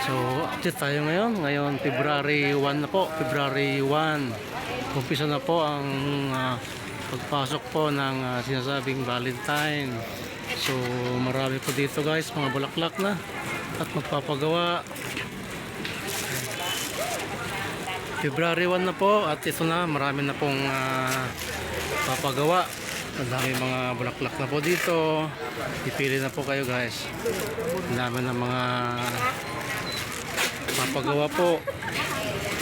So, update tayo ngayon. Ngayon, February 1 na po. February 1. Umpisa na po ang pagpasok po ng sinasabing Valentine. So, marami po dito guys, mga bulaklak na at magpapagawa. February 1 na po at ito na, marami na pong papagawa. Ang dami mga bulaklak na po dito. Ipili na po kayo guys. Ang dami na mga papagawa po.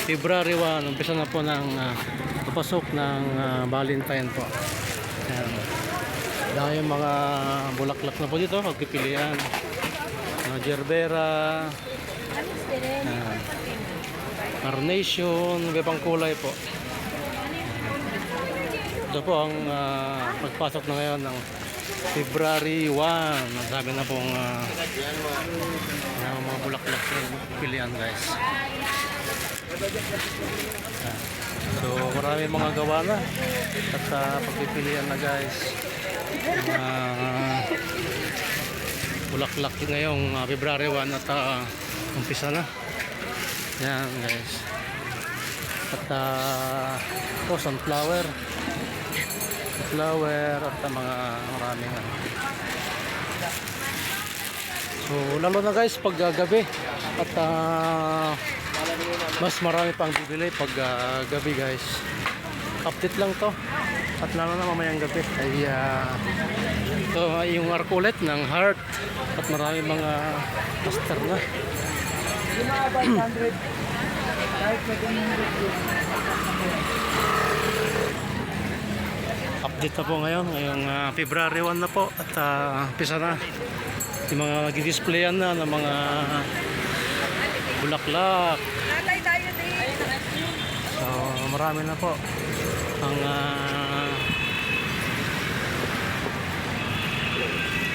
February 1, umpisa na po ng papasok ng Valentine po. Ayan. Dahil yung mga bulaklak na po dito, pagpipilian. Mga gerbera, carnation, ibang kulay po. Ito po ang pagpasok na ngayon ng February 1. Sabi na pong mga bulaklak na pilihan guys. So marami mga gawa na at pagpipilian na guys. Bulaklak ngayong February 1 at umpisa na. Yan guys. At sunflower at mga maraming so lalo na guys pag gabi at mas marami pang bibili pag gabi guys. Update lang to at lalo na mamayang gabi ay ito yung arc-ulit ng heart at marami mga cluster na. Update na po ngayon ngayong February 1 na po at umpisa na yung mga nag-displayan na ng mga bulaklak. So marami na po ang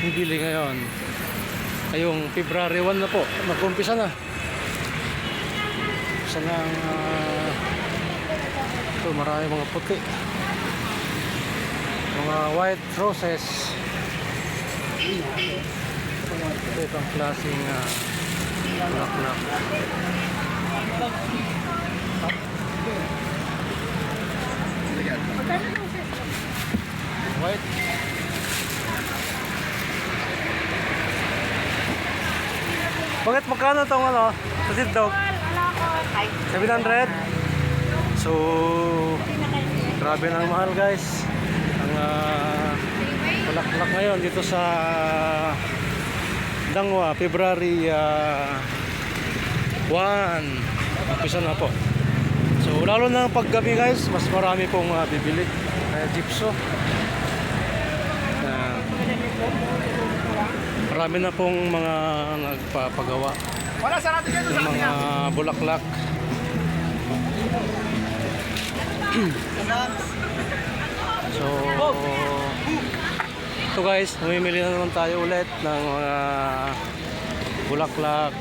bibili ngayon ngayong February 1 na po. Nag-umpisa na ng ito, marami mga puti, mga white roses. Ito itong klaseng bulaklak. White. Bakit magkano itong pasid dog? 700. So grabe na mahal guys ang bulaklak ngayon dito sa Dangwa. February 1 umpisa na po. So lalo na paggabi guys, mas marami pong bibili gypso. Marami na pong mga nagpapagawa ng mga bulaklak. So ito guys, mamimili na naman tayo ulit ng mga bulaklak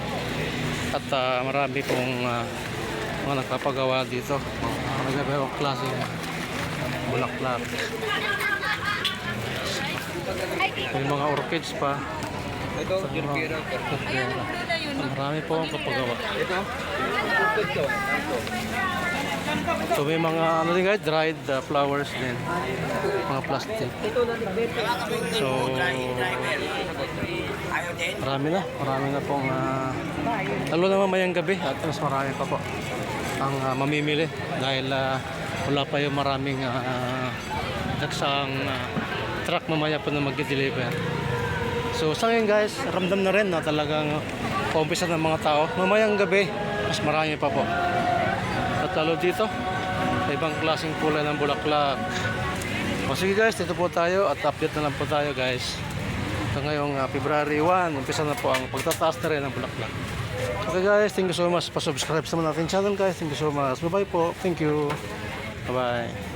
at marami pong mga nagpapagawa dito, mga ibang klaseng bulaklak. May mga orchids pa. Ito, marami po ang kapagawa. So may mga din guys, dried flowers din, mga plastic. So marami na pong lalo na mamayang gabi at mas marami pa po ang mamimili dahil wala pa yung maraming daksang truck mamaya po na mag-deliver. So sa ngayon guys, ramdam na rin na talagang paumpisa ng mga tao. Mamayang gabi, mas marami pa po. At lalo dito, ibang klaseng kulay ng bulaklak. O sige guys, dito po tayo at update na lang po tayo guys. Ito ngayong February 1, umpisa na po ang pagtataas na rin ng bulaklak. Okay guys, thank you so much. Pa-subscribe sa natin channel guys. Thank you so much. Bye bye po. Thank you. Bye bye.